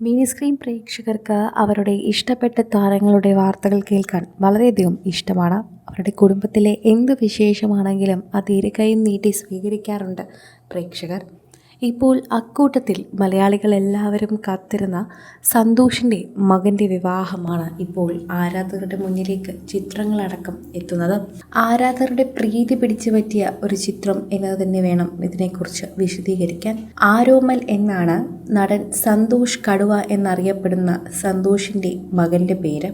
Mini screen പ്രേക്ഷകർക്ക് അവരുടെ ഇഷ്ടപ്പെട്ട താരങ്ങളുടെ വാർത്തകൾ കേൾക്കാൻ വളരെയധികം ഇഷ്ടമാണ്. അവരുടെ കുടുംബത്തിലെ എന്ത് വിശേഷമാണെങ്കിലും അത് ഇരുകൈയും നീട്ടി സ്വീകരിക്കാറുണ്ട് പ്രേക്ഷകർ. ഇപ്പോൾ അക്കൂട്ടത്തിൽ മലയാളികൾ എല്ലാവരും കാത്തിരുന്ന സന്തോഷിൻ്റെ മകൻ്റെ വിവാഹമാണ് ഇപ്പോൾ ആരാധകരുടെ മുന്നിലേക്ക് ചിത്രങ്ങളടക്കം എത്തുന്നത്. ആരാധകരുടെ പ്രീതി പിടിച്ചു പറ്റിയ ഒരു ചിത്രം എന്നത് തന്നെ വേണം ഇതിനെക്കുറിച്ച് വിശദീകരിക്കാൻ. ആരോമൽ എന്നാണ് നടൻ സന്തോഷ് കടുവ എന്നറിയപ്പെടുന്ന സന്തോഷിൻ്റെ മകൻ്റെ പേര്.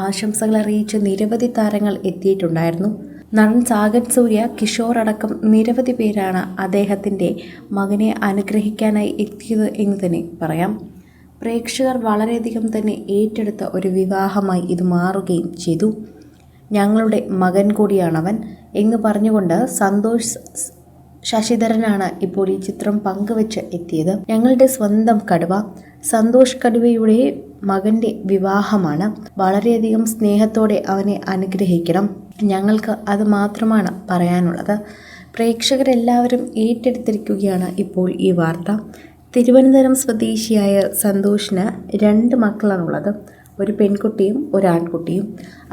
ആശംസകൾ അറിയിച്ച് നിരവധി താരങ്ങൾ എത്തിയിട്ടുണ്ടായിരുന്നു. നടൻ സാഗർ സൂര്യ, കിഷോർ അടക്കം നിരവധി പേരാണ് അദ്ദേഹത്തിൻ്റെ മകനെ അനുഗ്രഹിക്കാനായി എത്തിയത് എന്ന് തന്നെ പറയാം. പ്രേക്ഷകർ വളരെയധികം തന്നെ ഏറ്റെടുത്ത ഒരു വിവാഹമായി ഇത് മാറുകയും ചെയ്തു. ഞങ്ങളുടെ മകൻ കൂടിയാണവൻ എന്ന് പറഞ്ഞുകൊണ്ട് സന്തോഷ് ശശിധരനാണ് ഇപ്പോൾ ഈ ചിത്രം പങ്കുവെച്ച് എത്തിയത്. ഞങ്ങളുടെ സ്വന്തം കടുവ സന്തോഷ് കടുവയുടെ മകൻ്റെ വിവാഹമാണ്. വളരെയധികം സ്നേഹത്തോടെ അവനെ അനുഗ്രഹിക്കണം. ഞങ്ങൾക്ക് അത് മാത്രമാണ് പറയാനുള്ളത്. പ്രേക്ഷകരെല്ലാവരും ഏറ്റെടുത്തിരിക്കുകയാണ് ഇപ്പോൾ ഈ വാർത്ത. തിരുവനന്തപുരം സ്വദേശിയായ സന്തോഷിന് 2 മക്കളാണുള്ളത്. ഒരു പെൺകുട്ടിയും ഒരു ആൺകുട്ടിയും.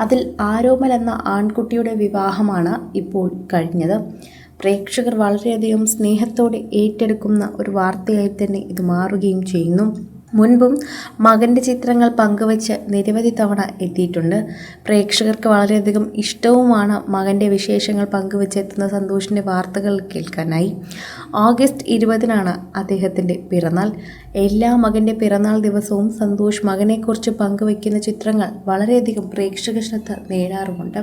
അതിൽ ആരോമൽ എന്ന ആൺകുട്ടിയുടെ വിവാഹമാണ് ഇപ്പോൾ കഴിഞ്ഞത്. പ്രേക്ഷകർ വളരെയധികം സ്നേഹത്തോടെ ഏറ്റെടുക്കുന്ന ഒരു വാർത്തയായി തന്നെ ഇത് മാറുകയും ചെയ്യുന്നു. മുൻപും മകൻ്റെ ചിത്രങ്ങൾ പങ്കുവച്ച് നിരവധി തവണ എത്തിയിട്ടുണ്ട്. പ്രേക്ഷകർക്ക് വളരെയധികം ഇഷ്ടവുമാണ് മകൻ്റെ വിശേഷങ്ങൾ പങ്കുവച്ചെത്തുന്ന സന്തോഷിൻ്റെ വാർത്തകൾ കേൾക്കാനായി. ഓഗസ്റ്റ് 20-നാണ് അദ്ദേഹത്തിൻ്റെ പിറന്നാൾ. എല്ലാ മകൻ്റെ പിറന്നാൾ ദിവസവും സന്തോഷ് മകനെക്കുറിച്ച് പങ്കുവയ്ക്കുന്ന ചിത്രങ്ങൾ വളരെയധികം പ്രേക്ഷക ശ്രദ്ധ നേടാറുമുണ്ട്.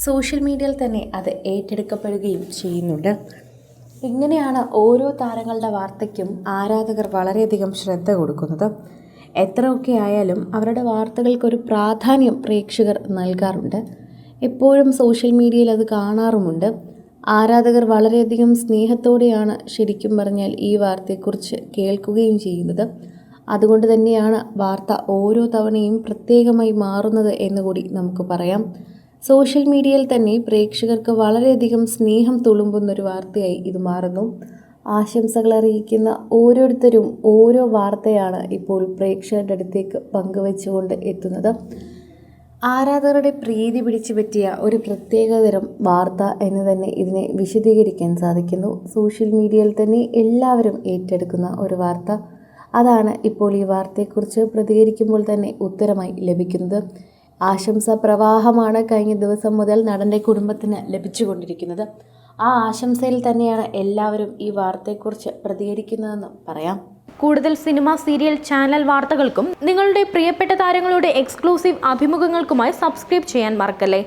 സോഷ്യൽ മീഡിയയിൽ തന്നെ അത് ഏറ്റെടുക്കപ്പെടുകയും ചെയ്യുന്നുണ്ട്. ഇങ്ങനെയാണ് ഓരോ താരങ്ങളുടെ വാർത്തയ്ക്കും ആരാധകർ വളരെയധികം ശ്രദ്ധ കൊടുക്കുന്നത്. എത്രയൊക്കെ ആയാലും അവരുടെ വാർത്തകൾക്കൊരു പ്രാധാന്യം പ്രേക്ഷകർ നൽകാറുണ്ട്. എപ്പോഴും സോഷ്യൽ മീഡിയയിൽ അത് കാണാറുമുണ്ട്. ആരാധകർ വളരെയധികം സ്നേഹത്തോടെയാണ് ശരിക്കും പറഞ്ഞാൽ ഈ വാർത്തയെക്കുറിച്ച് കേൾക്കുകയും ചെയ്യുന്നത്. അതുകൊണ്ട് തന്നെയാണ് വാർത്ത ഓരോ തവണയും പ്രത്യേകമായി മാറുന്നത് എന്നുകൂടി നമുക്ക് പറയാം. സോഷ്യൽ മീഡിയയിൽ തന്നെ പ്രേക്ഷകർക്ക് വളരെയധികം സ്നേഹം തുളുമ്പുന്നൊരു വാർത്തയായി ഇത് മാറുന്നു. ആശംസകൾ അറിയിക്കുന്ന ഓരോരുത്തരും ഓരോ വാർത്തയാണ് ഇപ്പോൾ പ്രേക്ഷകരുടെ അടുത്തേക്ക് പങ്കുവെച്ചുകൊണ്ട് എത്തുന്നത്. ആരാധകരുടെ പ്രീതി പിടിച്ചു പറ്റിയ ഒരു പ്രത്യേകതരം വാർത്ത എന്ന് തന്നെ ഇതിനെ വിശദീകരിക്കാൻ സാധിക്കുന്നു. സോഷ്യൽ മീഡിയയിൽ തന്നെ എല്ലാവരും ഏറ്റെടുക്കുന്ന ഒരു വാർത്ത. അതാണ് ഇപ്പോൾ ഈ വാർത്തയെക്കുറിച്ച് പ്രതികരിക്കുമ്പോൾ തന്നെ ഉത്തരമായി ലഭിക്കുന്നത്. ആശംസാ പ്രവാഹമാണ് കഴിഞ്ഞ ദിവസം മുതൽ നടൻ്റെ കുടുംബത്തിന് ലഭിച്ചുകൊണ്ടിരിക്കുന്നത്. ആ ആശംസയിൽ തന്നെയാണ് എല്ലാവരും ഈ വാർത്തയെക്കുറിച്ച് പ്രതികരിക്കുന്നതെന്ന് പറയാം. കൂടുതൽ സിനിമ, സീരിയൽ, ചാനൽ വാർത്തകൾക്കും നിങ്ങളുടെ പ്രിയപ്പെട്ട താരങ്ങളുടെ എക്സ്ക്ലൂസീവ് അഭിമുഖങ്ങൾക്കുമായി സബ്സ്ക്രൈബ് ചെയ്യാൻ മറക്കല്ലേ.